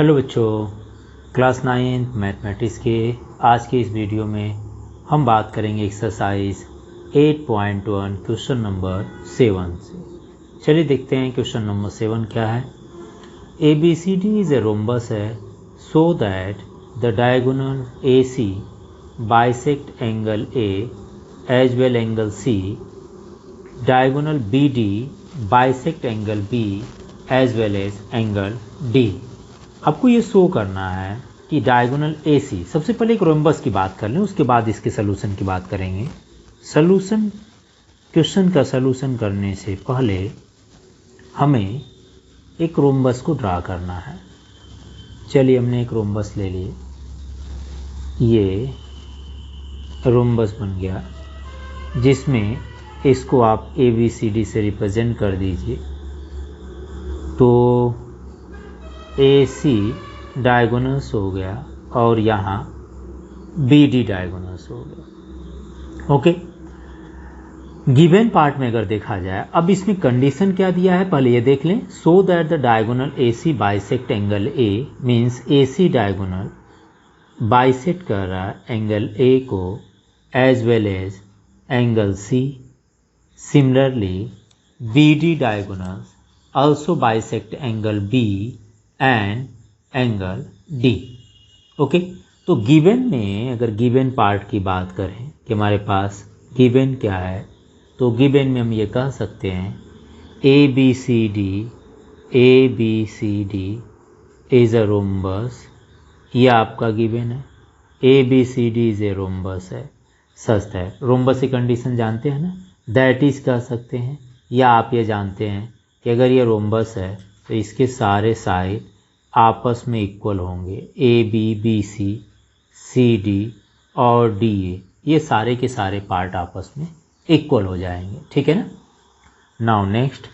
Hello बच्चों, class 9 mathematics के आज के इस वीडियो में हम बात करेंगे एक्सरसाइज 8.1 क्वेश्चन नंबर 7 से। चलिए देखते हैं क्वेश्चन नंबर 7 क्या है। ABCD इज ए रोम्बस है so that the diagonal AC bisect angle A as well angle C, diagonal BD bisect angle B as well as angle D। आपको ये show करना है कि डायगोनल AC, सबसे पहले एक रोम्बस की बात कर लें, उसके बाद इसके सलूशन की बात करेंगे। सलूशन, क्वेश्चन का सलूशन करने से पहले हमें एक रोम्बस को ड्रा करना है। चलिए हमने एक रोम्बस ले लिए, ये रोम्बस बन गया जिसमें इसको आप ABCD से रिप्रेजेंट कर दीजिए। तो AC डायगोनल्स हो गया और यहाँ BD डायगोनल्स हो गया। ओके, गिवन पार्ट में अगर देखा जाए, अब इसमें कंडीशन क्या दिया है पहले ये देख लें। So that the diagonal AC bisect angle A means AC diagonal bisect कर रहा है एंगल A को as well as angle C। Similarly BD diagonals also bisect angle B and angle D। Okay, तो गिवन में अगर given part की बात करें कि हमारे पास गिवन क्या है, तो गिवन में हम ये कह सकते हैं ABCD इज अ रोम्बस। ये आपका गिवन है, ABCD इज ए रोम्बस है। सच है, रोम्बस की कंडीशन जानते हैं ना, दैट इज कह सकते हैं, या आप ये जानते हैं कि अगर ये रोम्बस है तो इसके सारे साइड आपस में इक्वल होंगे। AB, BC, CD और DA, ये सारे के सारे पार्ट आपस में इक्वल हो जाएंगे। ठीक है ना। नाउ नेक्स्ट,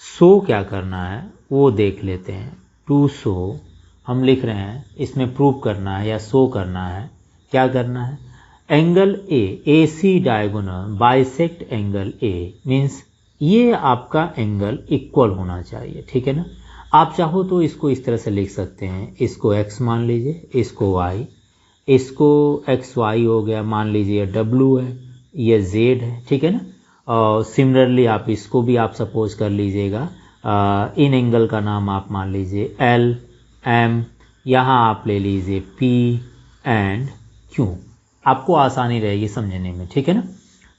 शो क्या करना है वो देख लेते हैं। टू शो हम लिख रहे हैं, इसमें प्रूव करना है या शो करना है। क्या करना है, angle A, AC diagonal bisect angle A means ये आपका एंगल इक्वल होना चाहिए। ठीक है ना। आप चाहो तो इसको इस तरह से लिख सकते हैं, इसको x मान लीजिए, इसको y, इसको XY हो गया, मान लीजिए W है, ये Z है। ठीक है ना। और सिमिलरली आप इसको भी आप सपोज कर लीजिएगा, इन एंगल का नाम आप मान लीजिए L, M, यहाँ आप ले लीजिए P एंड Q। आपको आसानी रहेगी समझने में। ठीक है ना।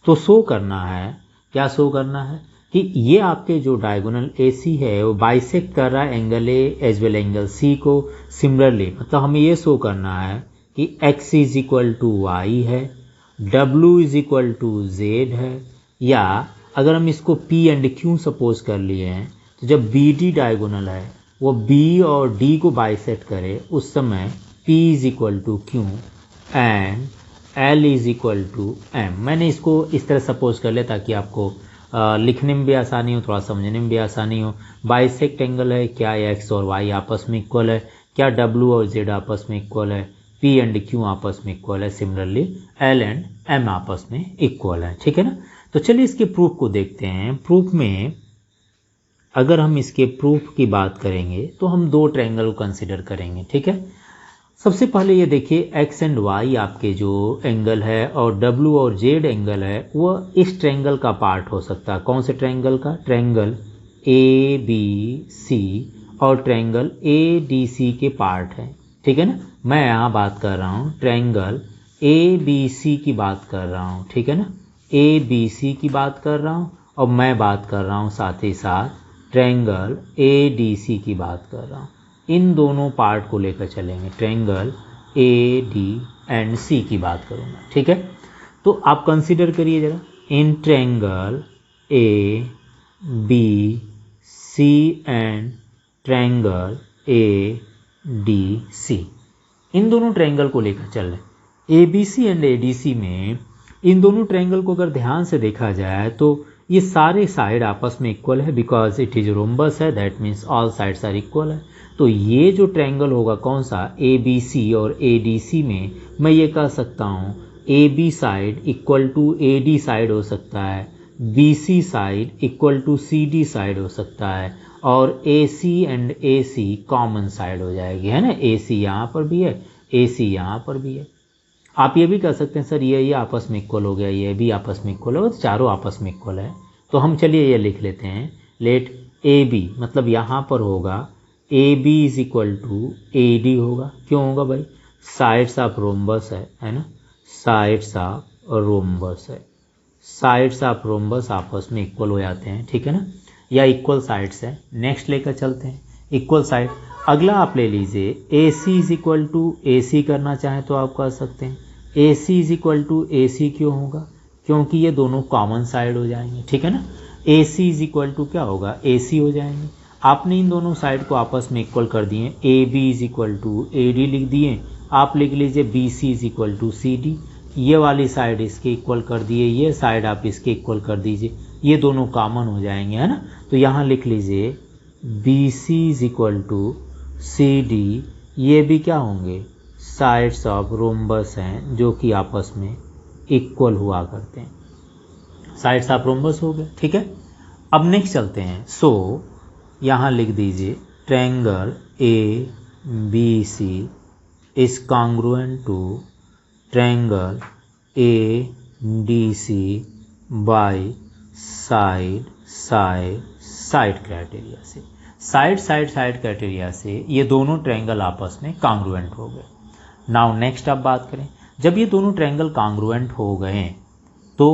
तो शो करना है, क्या शो करना है कि ये आपके जो डायगोनल AC है वो बाइसेक्ट कर रहा है angle A as well angle C को। सिमिलरली मतलब हमें ये शो करना है कि X is equal to Y है, W is equal to Z है, या अगर हम इसको P एंड Q सपोज कर लिए हैं तो जब BD डायगोनल है वो B और D को बाइसेक्ट करे उस समय P is equal to Q and L is equal to M। मैंने इसको इस तरह सपोज कर लिया ताकि आपको लिखने में भी आसानी हो, थोड़ा समझने में भी आसानी हो। बाइसेक्ट एंगल है, क्या X और Y आपस में इक्वल है, क्या W और Z आपस में इक्वल है, P एंड Q आपस में इक्वल है, सिमिलरली L एंड M आपस में इक्वल है। ठीक है ना। तो चलिए इसके प्रूफ को देखते हैं। प्रूफ में अगर हम इसके प्रूफ की बात करेंगे तो हम दो ट्रायंगल को कंसिडर करेंगे। ठीक है। सबसे पहले ये देखिए X एंड Y आपके जो एंगल है और W और Z एंगल है वह इस ट्रायंगल का पार्ट हो सकता है। कौन से ट्रायंगल का, ट्रायंगल ABC और ट्रायंगल ADC के पार्ट है। ठीक है ना। मैं यहाँ बात कर रहा हूँ ट्रायंगल ABC की बात कर रहा हूँ। ठीक है ना, ABC की बात कर रहा हूँ और मैं बात कर रहा हूँ साथ ही साथ ट्रायंगल ADC की बात कर रहा हूँ। इन दोनों पार्ट को लेकर चलेंगे, ट्रायंगल AD एंड C की बात करूँगा। ठीक है। तो आप कंसीडर करिए जरा, in triangle ABC and triangle ADC, इन दोनों ट्रायंगल को लेकर चल रहे। ABC एंड ADC में इन दोनों ट्रायंगल को अगर ध्यान से देखा जाए तो ये सारे साइड आपस में इक्वल है, बिकॉज इट इज रोम्बस है, that means all sides are equal है। तो ये जो ट्रायंगल होगा कौन सा, ABC और ADC में, मैं ये कह सकता हूँ AB side equal to AD side हो सकता है, BC side equal to CD side हो सकता है, और AC and AC common side हो जाएगी, है ना। AC यहाँ पर भी है, AC यहाँ पर भी है। आप ये भी कर सकते हैं सर ये आपस में इक्वल हो गया, ये भी आपस में इक्वल हो, तो चारों आपस में इक्वल है। तो हम चलिए ये लिख लेते हैं, लेट AB मतलब यहाँ पर होगा AB is equal to AD होगा। क्यों होगा भाई, साइड्स ऑफ रोम्बस है ना, साइड्स ऑफ रोम्बस है, साइड्स ऑफ रोम्बस आपस में इक्वल हो जाते हैं, ठीक है ना, या इक्वल साइड्स है। नेक्स्ट लेकर चलते हैं, इक्वल साइड। अगला आप ले लीजिए AC is equal to AC करना चाहें तो आप कर सकते हैं। AC is equal to AC क्यों होगा, क्योंकि ये दोनों कॉमन साइड हो जाएंगे, ठीक है ना। AC इज इक्वल टू क्या होगा, AC हो जाएंगे। आपने इन दोनों साइड को आपस में इक्वल कर दिए, AB is equal to AD लिख दिए। आप लिख लीजिए BC is equal to CD, ये वाली साइड इसके इक्वल कर दिए, ये साइड आप इसके इक्वल कर दीजिए, ये दोनों कॉमन हो जाएंगे, है ना। तो यहाँ लिख लीजिए BC is equal to CD, ये भी क्या होंगे, साइड्स ऑफ रोम्बस हैं जो कि आपस में इक्वल हुआ करते हैं, साइड्स ऑफ रोम्बस हो गए, ठीक है। अब नेक्स्ट चलते हैं। सो यहाँ लिख दीजिए triangle ABC is congruent to triangle ADC by side side side criteria से। साइड साइड साइड क्राइटेरिया से ये दोनों ट्रायंगल आपस में कॉन्ग्रुएंट हो गए। नाउ नेक्स्ट अब बात करें, जब ये दोनों ट्रायंगल कॉन्ग्रुएंट हो गए तो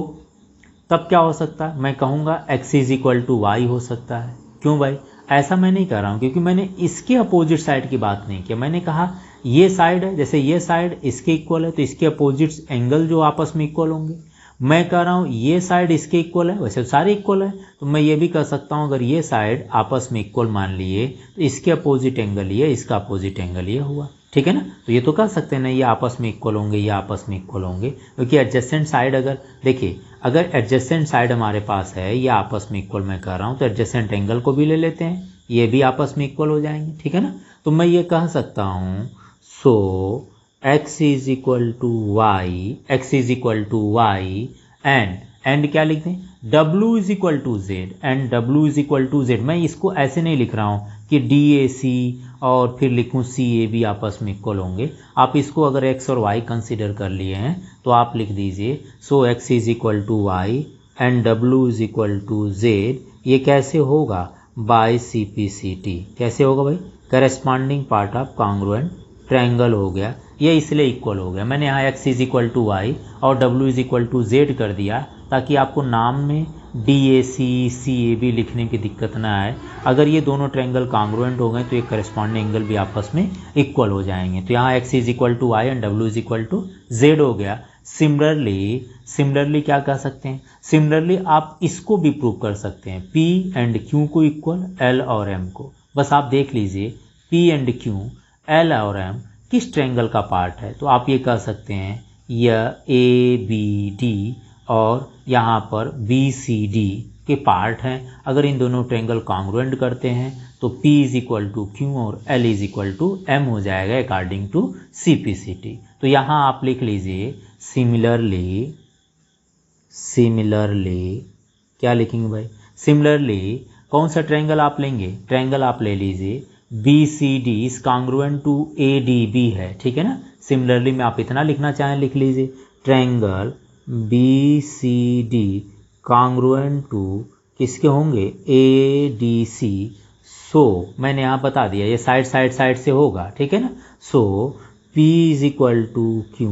तब क्या हो सकता है, मैं कहूँगा x is equal to y हो सकता है। क्यों भाई, ऐसा मैं नहीं कर रहा हूँ क्योंकि मैंने इसके अपोजिट साइड की बात नहीं की, मैंने कहा ये साइड है, जैसे ये साइड इसके इक्वल है तो इसके अपोजिट एंगल जो आपस में इक्वल होंगे। मैं कह रहा हूँ ये साइड इसके इक्वल है, वैसे सारे इक्वल है, तो मैं ये भी कर सकता हूँ अगर ये साइड आपस में इक्वल मान लिए तो इसके अपोजिट एंगल ये, इसका अपोजिट एंगल ये हुआ, ठीक है ना। तो ये तो कर सकते हैं ना, ये आपस में इक्वल होंगे, ये आपस में इक्वल होंगे, क्योंकि एडजेसेंट साइड अगर देखिए, अगर एडजेसेंट साइड हमारे पास है, ये आपस में इक्वल मैं कर रहा हूँ, तो एडजेसेंट एंगल को भी ले लेते हैं, ये भी आपस में इक्वल हो जाएंगे, ठीक है ना। तो मैं ये कह सकता हूँ so x is equal to y, x is equal to y and क्या लिखते हैं, w is equal to z and w is equal to z. मैं इसको ऐसे नहीं लिख रहा हूँ कि DAC और फिर लिखूँ CAB आपस में इक्वल होंगे। आप इसको अगर x और y कंसीडर कर लिए हैं तो आप लिख दीजिए so x is equal to y and w is equal to Z. ये कैसे होगा, बाय CPCT। कैसे होगा भाई, corresponding part of congruent triangle हो गया, ये इसलिए इक्वल हो गया। मैंने यहाँ x is equal to y और w is equal to z कर दिया ताकि आपको नाम में DAC CAB लिखने की दिक्कत ना आए। अगर ये दोनों ट्रायंगल कॉन्ग्रुएंट हो गए तो ये करस्पॉन्डिंग एंगल भी आपस में इक्वल हो जाएंगे। तो यहाँ x is equal to y and w is equal to z हो गया। सिमिलरली क्या कह सकते हैं, सिमिलरली आप इसको भी प्रूव कर सकते हैं, P एंड Q को इक्वल L और M को। बस आप देख लीजिए P एंड Q, L और M किस ट्रायंगल का पार्ट है, तो आप ये कह सकते हैं यह ABD और यहाँ पर BCD के पार्ट हैं। अगर इन दोनों ट्रायंगल कॉन्ग्रुएंट करते हैं तो P is equal to Q और L is equal to M हो जाएगा अकॉर्डिंग टू CPCT। तो यहाँ आप लिख लीजिए सिमिलरली क्या लिखेंगे भाई, सिमिलरली कौन सा ट्रायंगल आप लेंगे, ट्रायंगल आप ले लीजिए BCD is congruent to ADB है, ठीक है ना। सिमिलरली में आप इतना लिखना चाहें लिख लीजिए ट्रायंगल BCD कॉन्ग्रुएंट टू किसके होंगे, ADC। सो मैंने यहाँ बता दिया ये साइड से होगा, ठीक है ना। So P is equal to Q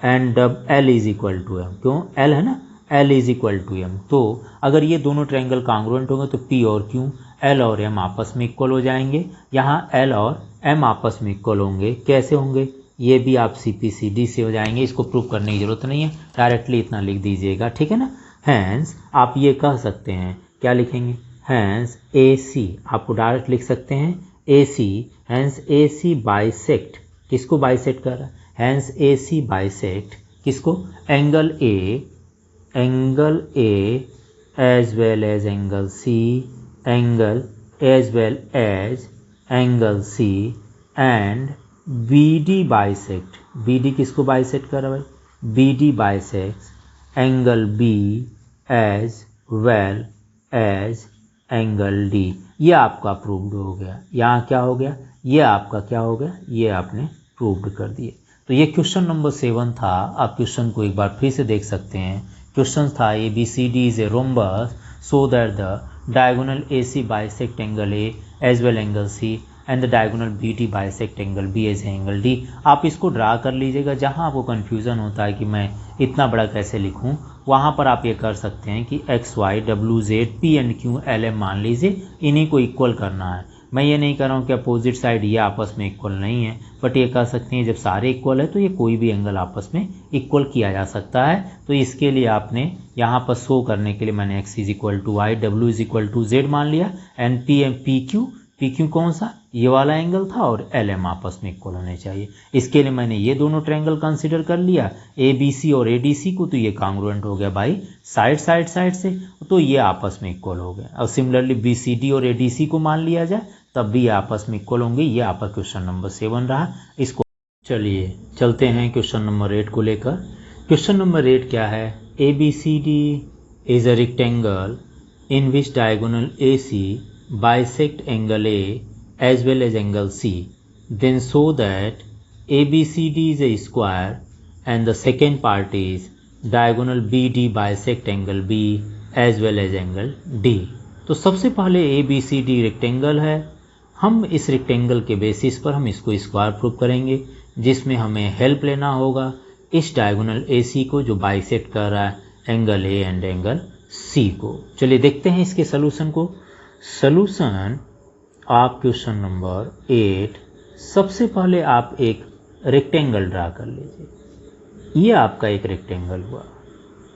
and L is equal to M। क्यों, L है ना, L is equal to M। तो अगर ये दोनों ट्रायंगल कॉन्ग्रुएंट होंगे तो P और Q, L और M आपस में इक्वल हो जाएंगे। यहाँ L और M आपस में इक्वल होंगे, कैसे होंगे, ये भी आप CPCD से हो जाएंगे। इसको प्रूव करने की जरूरत नहीं है, डायरेक्टली इतना लिख दीजिएगा, ठीक है ना। हैंस आप ये कह सकते हैं, क्या लिखेंगे, हैंस AC आपको डायरेक्ट लिख सकते हैं AC, हैंस AC बाइसेक्ट, किसको बाइसेक्ट कर रहा है, हैंस AC बाइसेक्ट किसको, angle A as well as angle C, angle as well as angle C and BD bisect, BD किसको बाइसेक्ट कर रहा है भाई, BD bisect angle B as well as angle D. ये आपका प्रूव्ड हो गया। यहाँ क्या हो गया, ये आपका क्या हो गया, ये आपने प्रूव्ड कर दिए। तो ये क्वेश्चन नंबर 7 था। आप क्वेश्चन को एक बार फिर से देख सकते हैं। क्वेश्चन था A B C D is a rhombus so that the diagonal A C bisect angle A as well angle C and the diagonal B D bisect angle B as angle D. आप इसको draw कर लीजिएगा। जहाँ आपको confusion होता है कि मैं इतना बड़ा कैसे लिखूँ, वहाँ पर आप ये कर सकते हैं कि एक्स वाई डब्ल्यू z p and q l m मान लीजिए, इन्हीं को इक्वल करना है। मैं ये नहीं कर रहा हूँ कि अपोजिट साइड ये आपस में इक्वल नहीं है, बट ये कह सकते हैं जब सारे इक्वल है तो ये कोई भी एंगल आपस में इक्वल किया जा सकता है। तो इसके लिए आपने यहाँ पर शो करने के लिए मैंने x is equal to y, डब्ल्यू इज इक्वल टू जेड मान लिया एंड पी क्यू कौन सा, ये वाला एंगल था, और एल एम आपस में इक्वल होने चाहिए। इसके लिए मैंने ये दोनों ट्रायंगल कंसीडर कर लिया, ए बी सी और ए डी सी को, तो ये कांग्रुएंट हो गया भाई साइड से, तो ये आपस में इक्वल हो गया। और सिमिलरली बी सी डी और ए डी सी को मान लिया जाए तब भी आपस में इक्वल होंगे। ये आपका क्वेश्चन नंबर 7 रहा। इसको चलिए चलते हैं क्वेश्चन नंबर 8 को लेकर। क्वेश्चन नंबर 8 क्या है, A B C D is a rectangle in which diagonal A C bisect angle A as well as angle C, then show that ABCD is a square and the second part is diagonal BD bisect angle B as well as angle D। तो सबसे पहले ABCD rectangle है। हम इस rectangle के basis पर हम इसको स्क्वायर प्रूव करेंगे, जिसमें हमें हेल्प लेना होगा इस डायगोनल AC को जो बाइसेक्ट कर रहा है angle A and angle C को। चलिए देखते हैं इसके सोल्यूशन को। सोल्यूशन आप क्वेश्चन नंबर 8, सबसे पहले आप एक रेक्टेंगल ड्रा कर लीजिए। ये आपका एक रेक्टेंगल हुआ।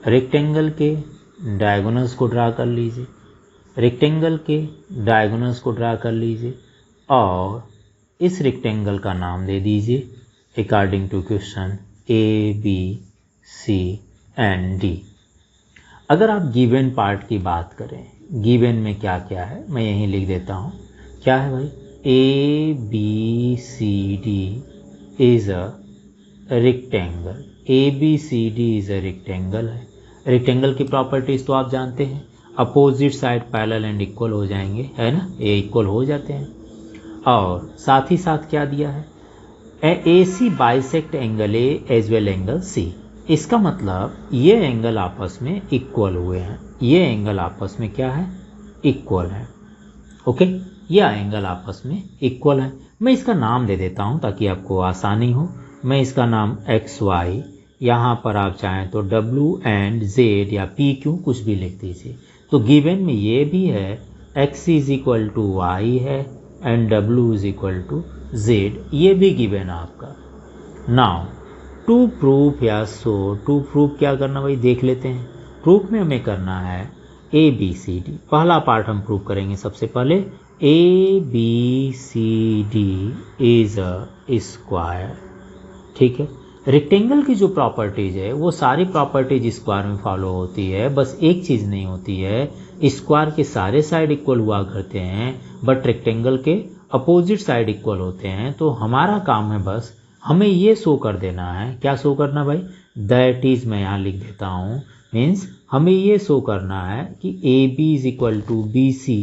रेक्टेंगल के डायगोनल्स को ड्रा कर लीजिए, रेक्टेंगल के डायगोनल्स को ड्रा कर लीजिए और इस रेक्टेंगल का नाम दे दीजिए according to question A B C and D. अगर आप गिवन पार्ट की बात करें, गिवन में क्या क्या है मैं यहीं लिख देता हूँ। क्या है भाई, A B C D is a rectangle. A B C D is a rectangle है। रेक्टेंगल की प्रॉपर्टीज तो आप जानते हैं, opposite side parallel and equal हो जाएंगे, है ना, ए इक्वल हो जाते हैं। और साथ ही साथ क्या दिया है, A C bisect angle A as well angle C. इसका मतलब ये एंगल आपस में इक्वल हुए हैं, ये एंगल आपस में क्या है, इक्वल है। ओके, यह एंगल आपस में इक्वल है। मैं इसका नाम दे देता हूं ताकि आपको आसानी हो। मैं इसका नाम एक्स वाई, यहाँ पर आप चाहें तो डब्ल्यू एंड जेड या पी क्यू कुछ भी लिख दीजिए। तो गिवन में ये भी है, X is equal to Y है and W is equal to Z, ये भी गिवन है आपका। नाउ टू प्रूफ या सो, टू प्रूफ क्या करना भाई देख लेते हैं। प्रूफ में हमें करना है ए बी सी डी। पहला पार्ट हम प्रूफ करेंगे सबसे पहले, A B C D is a square. ठीक है, रेक्टेंगल की जो प्रॉपर्टीज है वो सारी प्रॉपर्टीज स्क्वायर में फॉलो होती है, बस एक चीज़ नहीं होती है, स्क्वायर के सारे साइड इक्वल हुआ करते हैं बट रेक्टेंगल के अपोजिट साइड इक्वल होते हैं। तो हमारा काम है बस हमें ये शो कर देना है। क्या शो करना भाई, दैट इज, मैं यहाँ लिख देता हूँ, मीन्स हमें ये शो करना है कि A B is equal to B C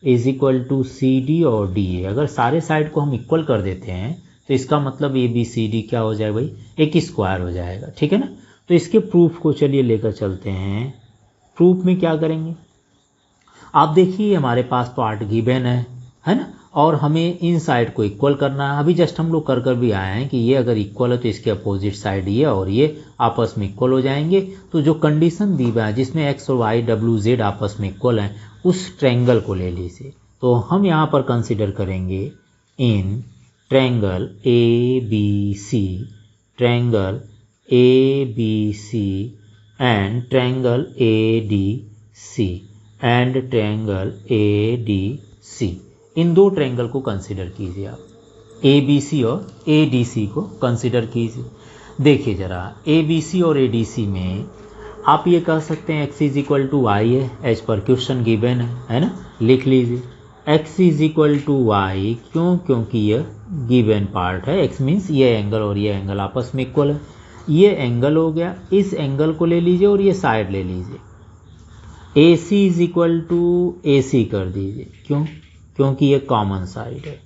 is equal to C D और डी ए। अगर सारे साइड को हम इक्वल कर देते हैं तो इसका मतलब ए बी सी डी क्या हो जाएगा भाई, एक स्क्वायर हो जाएगा। ठीक है ना, तो इसके प्रूफ को चलिए लेकर चलते हैं। प्रूफ में क्या करेंगे, आप देखिए हमारे पास पार्ट गिवन है ना, और हमें इन साइड को इक्वल करना है। अभी जस्ट हम लोग कर भी आए हैं कि ये अगर इक्वल है तो इसके अपोजिट साइड ये और ये आपस में इक्वल हो जाएंगे। तो जो कंडीशन दी हुआ है जिसमें एक्स और वाई डब्ल्यू जेड आपस में इक्वल हैं, उस ट्रायंगल को ले लीजिए। तो हम यहाँ पर कंसिडर करेंगे इन triangle A B C, triangle A B C and triangle A D C and triangle A D C. इन दो ट्रायंगल को कंसिडर कीजिए आप, ए बी सी और ए डी सी को कंसिडर कीजिए। देखिए जरा, ए बी सी और ए डी सी में आप ये कह सकते हैं x is equal to Y है, एज पर क्वेश्चन गिवन है ना, लिख लीजिए x is equal to y. क्यों, क्योंकि यह गिवन पार्ट है। एक्स मीन्स ये एंगल और ये एंगल आपस में इक्वल है। ये एंगल हो गया, इस एंगल को ले लीजिए और ये साइड ले लीजिए। AC is equal to AC कर दीजिए, क्यों? क्योंकि ये कॉमन साइड है,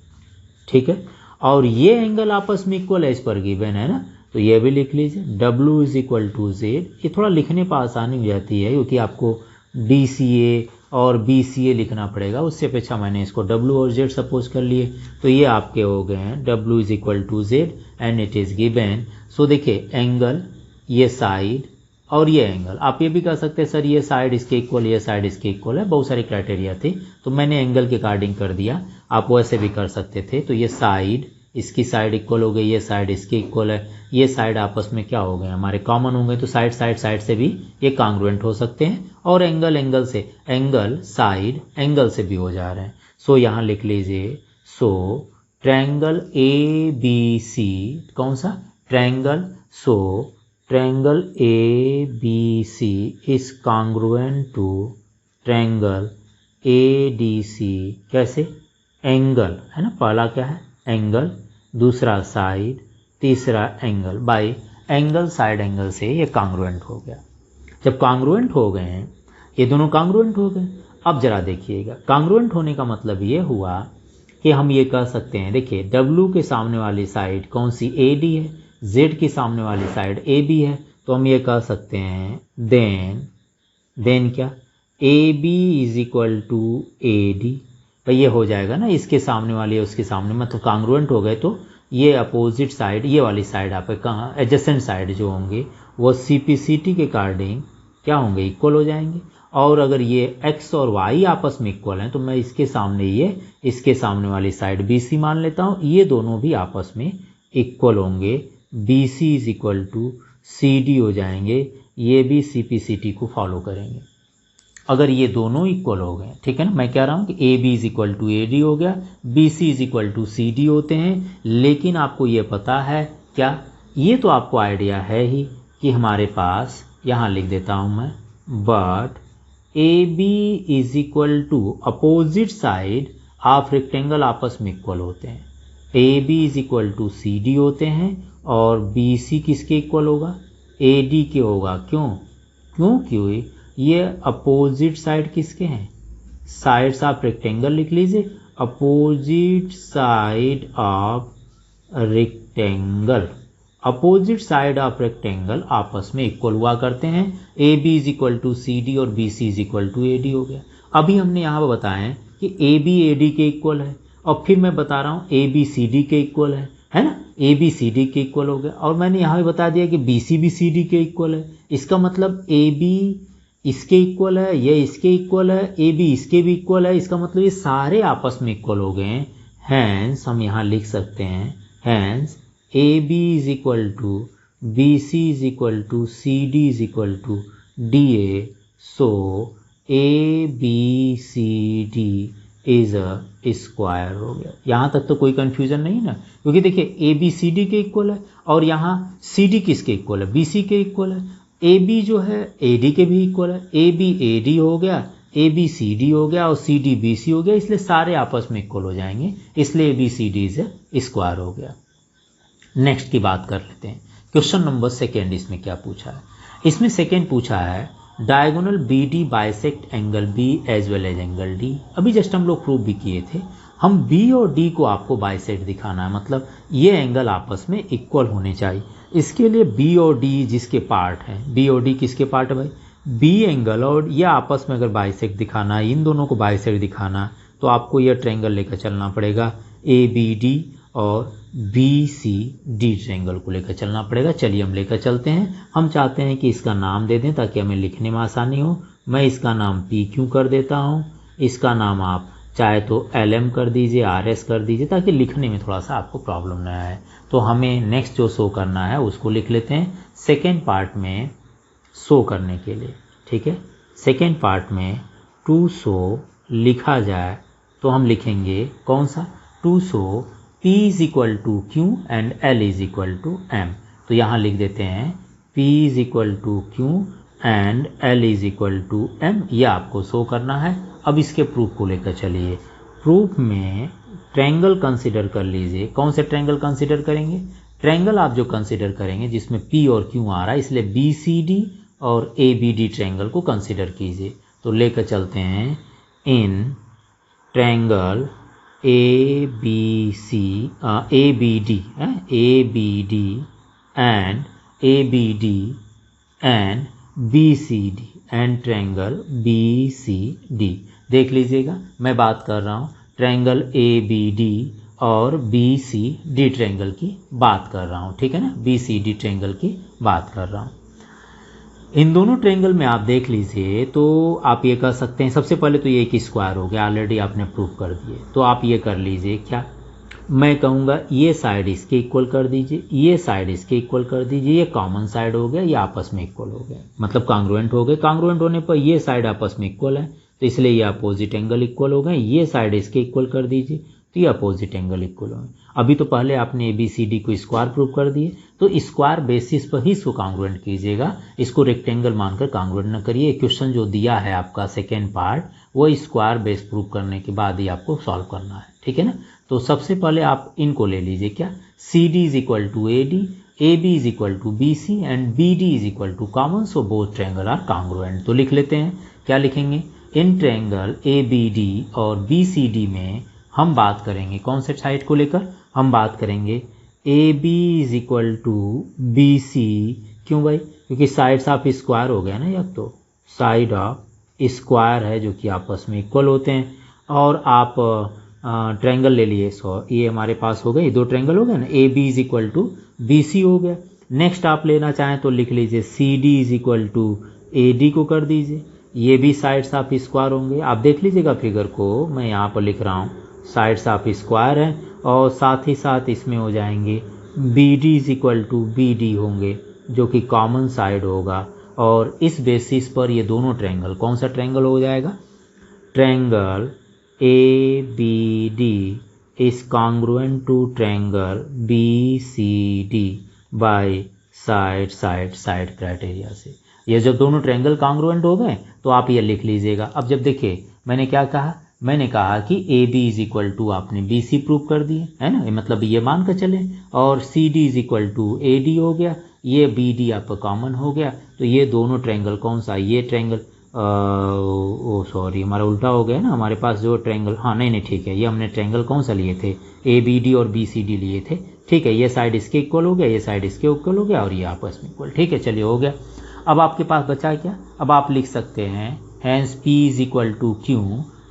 ठीक है। और ये एंगल आपस में इक्वल है, इस पर गिवन है ना, तो ये भी लिख लीजिए W is equal to Z। ये थोड़ा लिखने पर आसानी हो जाती है क्योंकि आपको DCA और BCA लिखना पड़ेगा, उससे अपेक्षा मैंने इसको W और Z सपोज कर लिए, तो ये आपके हो गए हैं W is equal to Z and it is given. So देखिए एंगल, ये साइड और ये एंगल, आप ये भी कह सकते हैं सर ये साइड इसके इक्वल, ये साइड इसके इक्वल है, बहुत सारे क्राइटेरिया थे तो मैंने एंगल के अकॉर्डिंग कर दिया, आप वैसे भी कर सकते थे। तो ये साइड, इसकी साइड इक्वल हो गई, ये साइड इसके इक्वल है, ये साइड आपस में क्या हो गए हमारे कॉमन हो गए, तो साइड साइड साइड से भी ये कांग्रुएंट हो सकते हैं, और एंगल एंगल से, एंगल साइड एंगल से भी हो जा रहे हैं। सो यहाँ लिख लीजिए, सो ट्रायंगल ABC, कौन सा triangle, so triangle ABC is congruent to triangle ADC। कैसे? एंगल है ना, पहला क्या है एंगल, दूसरा साइड, तीसरा angle, by angle side angle से ये कांग्रुएंट हो गया। जब कांग्रुएंट हो गए हैं, ये दोनों कांग्रुएंट हो गए, अब जरा देखिएगा कांग्रुएंट होने का मतलब ये हुआ कि हम ये कह सकते हैं, देखिए W के सामने वाली साइड कौन सी AD है, Z के सामने वाली साइड AB है, तो हम ये कह सकते हैं देन क्या, AB is equal to AD। तो ये हो जाएगा ना, इसके सामने वाली उसके सामने, मतलब कांग्रुएंट हो गए, तो ये अपोजिट साइड, ये वाली साइड आप कहाँ एडजेसेंट साइड जो होंगे वो CPCT के अकॉर्डिंग क्या होंगे, इक्वल हो जाएंगे। और अगर ये X और Y आपस में इक्वल हैं तो मैं इसके सामने ये, इसके सामने वाली साइड BC मान लेता हूँ, ये दोनों भी आपस में इक्वल होंगे, BC is equal to CD हो जाएंगे, ये भी CPCT को फॉलो करेंगे अगर ये दोनों इक्वल हो गए, ठीक है ना। मैं कह रहा हूँ कि AB is equal to AD हो गया, BC is equal to CD होते हैं, लेकिन आपको ये पता है क्या, ये तो आपको आइडिया है ही कि हमारे पास, यहाँ लिख देता हूँ मैं, but AB is equal to opposite side of rectangle आपस में इक्वल होते हैं, AB is equal to CD होते हैं, और BC किसके इक्वल होगा, AD के होगा। क्यों? ये अपोजिट साइड किसके हैं, साइड्स ऑफ रेक्टेंगल लिख लीजिए, opposite side of rectangle, opposite side of rectangle आपस में इक्वल हुआ करते हैं, AB is equal to CD और BC is equal to AD हो गया। अभी हमने यहाँ पर बताया कि AB AD के इक्वल है, और फिर मैं बता रहा हूँ AB CD के इक्वल है ना, AB CD के इक्वल हो गया, और मैंने यहाँ भी बता दिया कि BC भी CD के इक्वल है। इसका मतलब AB इसके इक्वल है, ये इसके इक्वल है, AB इसके भी इक्वल है, इसका मतलब ये सारे आपस में इक्वल हो गए हैं। हैंस हम यहाँ लिख सकते हैं, hence AB is equal to BC is equal to CD is equal to DA। So ABCD is a square हो गया। यहाँ तक तो कोई कंफ्यूजन नहीं ना, क्योंकि देखिए ABCD के इक्वल है, और यहाँ CD किसके इक्वल है, BC के इक्वल है, AB जो है AD के भी इक्वल है, AB AD हो गया, AB CD हो गया, और CD BC हो गया, इसलिए सारे आपस में इक्वल हो जाएंगे, इसलिए ABCD इज स्क्वायर हो गया। नेक्स्ट की बात कर लेते हैं, क्वेश्चन नंबर 2 इसमें क्या पूछा है, इसमें सेकेंड पूछा है diagonal BD bisect angle B as well as angle D। अभी जस्ट हम लोग प्रूव भी किए थे, हम B और D को आपको बाइसेक्ट दिखाना है, मतलब ये एंगल आपस में इक्वल होने चाहिए। इसके लिए B और D जिसके पार्ट हैं, B और D किसके पार्ट है भाई, B एंगल, और ये आपस में अगर बाइसेक्ट दिखाना है, इन दोनों को बाइसेक्ट दिखाना है, तो आपको यह ट्रायंगल लेकर चलना पड़ेगा, ABD और BCD ट्रायंगल को लेकर चलना पड़ेगा। चलिए हम लेकर चलते हैं। हम चाहते हैं कि इसका नाम दे दें ताकि हमें लिखने में आसानी हो। मैं इसका नाम PQ कर देता हूँ, इसका नाम आप चाहे तो LM कर दीजिए, RS कर दीजिए, ताकि लिखने में थोड़ा सा आपको प्रॉब्लम ना आए। तो हमें नेक्स्ट जो शो करना है उसको लिख लेते हैं सेकेंड पार्ट में शो करने के लिए, ठीक है। सेकेंड पार्ट में टू शो लिखा जाए तो हम लिखेंगे कौन सा, to show P is equal to Q and L is equal to M। तो यहाँ लिख देते हैं P is equal to Q and L is equal to M, ये आपको शो करना है। अब इसके प्रूफ को लेकर चलिए। प्रूफ में ट्रायंगल कंसिडर कर लीजिए। कौन से ट्रायंगल कंसिडर करेंगे, ट्रायंगल आप जो कंसिडर करेंगे जिसमें P और Q आ रहा है, इसलिए BCD और ABD ट्रायंगल को कंसिडर कीजिए। तो तो लेकर चलते हैं in triangle ABC ABD and BCD and triangle BCD। देख लीजिएगा, मैं बात कर रहा हूँ ट्रायंगल ABD और BCD ट्रायंगल की बात कर रहा हूँ, ठीक है ना, BCD ट्रायंगल की बात कर रहा हूँ। इन दोनों ट्रायंगल में आप देख लीजिए तो आप ये कर सकते हैं, सबसे पहले तो ये एक स्क्वायर हो गया, ऑलरेडी आपने प्रूव कर दिए, तो आप ये कर लीजिए, क्या मैं कहूँगा ये साइड इसके इक्वल कर दीजिए, ये साइड इसके इक्वल कर दीजिए, ये कॉमन साइड हो गया, ये आपस में इक्वल हो गया, मतलब कॉन्ग्रुएंट हो गए। कॉन्ग्रुएंट होने पर ये साइड आपस में इक्वल है तो इसलिए ये अपोजिट एंगल इक्वल हो गए। ये साइड इसके इक्वल कर दीजिए तो ये अपोजिट एंगल इक्वल हो गए। अभी तो पहले आपने ABCD को स्क्वायर प्रूव कर दिए, तो स्क्वायर बेसिस पर ही इसको कॉन्ग्रुएंट कीजिएगा, इसको रेक्टेंगल मानकर कॉन्ग्रुएंट न करिए। क्वेश्चन जो दिया है आपका सेकेंड पार्ट वो स्क्वायर बेस प्रूव करने के बाद ही आपको सॉल्व करना है, ठीक है ना। तो सबसे पहले आप इनको ले लीजिए, क्या CD is equal to AD, AB is equal to BC and BD is equal to common, so both triangle are congruent. तो लिख लेते हैं, क्या लिखेंगे, इन ट्रायंगल ABD और BCD में हम बात करेंगे कौन से साइड को लेकर, हम बात करेंगे AB is equal to BC। क्यों भाई, क्योंकि साइड्स ऑफ स्क्वायर हो गया ना, या तो साइड ऑफ स्क्वायर है जो कि आपस में इक्वल होते हैं, और आप ट्रायंगल ले लिए, सो ये हमारे पास हो गए, ये दो ट्रायंगल हो गए ना, AB is equal to BC हो गया। नेक्स्ट आप लेना चाहें तो लिख लीजिए CD is equal to AD को कर दीजिए, ये भी साइड्स ऑफ स्क्वायर होंगे। आप देख लीजिएगा फिगर को, मैं यहाँ पर लिख रहा हूँ, साइड्स ऑफ स्क्वायर है, और साथ ही साथ इसमें हो जाएंगे BD is equal to BD होंगे जो कि कॉमन साइड होगा, और इस बेसिस पर ये दोनों ट्रायंगल, कौन सा ट्रायंगल हो जाएगा, triangle ABD is congruent to triangle BCD by side criteria से। ये जब दोनों ट्रायंगल कॉन्ग्रुएंट हो गए तो आप ये लिख लीजिएगा। अब जब देखिए मैंने क्या कहा, मैंने कहा कि AB इज इक्वल टू आपने BC प्रूव कर दिए है ना, मतलब ये मान कर चले, और CD is equal to AD हो गया, ये BD आपका कॉमन हो गया, तो ये दोनों ट्रायंगल कौन सा, ये ट्रायंगल सॉरी हमारा उल्टा हो गया ना, हमारे पास जो ट्रायंगल, हाँ नहीं ठीक है, ये हमने ट्रायंगल कौन सा लिए थे, ABD और BCD लिए थे, ठीक है, ये साइड इसके इक्वल हो गया, ये साइड इसके इक्वल हो गया, और ये आपस में इक्वल, ठीक है, चलिए हो गया। अब आपके पास बचा क्या, अब आप लिख सकते हैं hence P is equal to Q,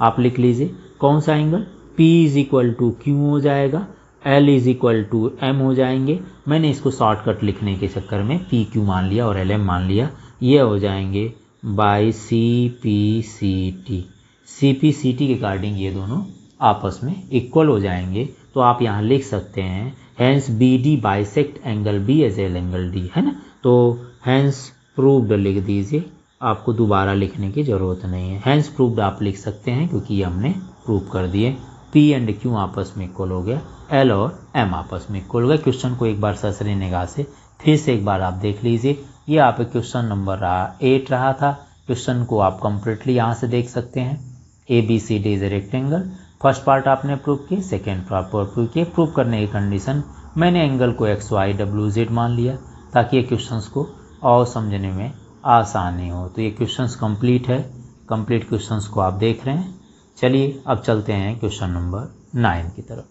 आप लिख लीजिए कौन सा angle, P is equal to Q हो जाएगा, L is equal to M हो जाएंगे। मैंने इसको शॉर्टकट लिखने के चक्कर में PQ मान लिया और LM मान लिया, ये हो जाएंगे बाई CPCT। CPCT के अकॉर्डिंग ये दोनों आपस में इक्वल हो जाएंगे, तो आप यहाँ लिख सकते हैं hence BD bisect angle B as well angle D, है ना। तो हैंस प्रूव्ड लिख दीजिए, आपको दोबारा लिखने की ज़रूरत नहीं है, हैंस प्रूव्ड आप लिख सकते हैं क्योंकि ये हमने प्रूव कर दिए। P एंड Q आपस में इक्वल हो गया, L और M आपस में इक्वल हो गया। क्वेश्चन को एक बार सरसरी निगाह से फिर से एक बार आप देख लीजिए, ये आप क्वेश्चन नंबर 8 रहा था। क्वेश्चन को आप कंप्लीटली यहाँ से देख सकते हैं, ABCD is a rectangle, first part आपने प्रूव किए, सेकेंड पार्ट प्रूव किए। प्रूव करने की कंडीशन मैंने एंगल को XYWZ मान लिया ताकि ये क्वेश्चंस को और समझने में आसानी हो। तो ये क्वेश्चंस कंप्लीट है, कंप्लीट क्वेश्चंस को आप देख रहे हैं। चलिए अब चलते हैं क्वेश्चन नंबर 9 की तरफ।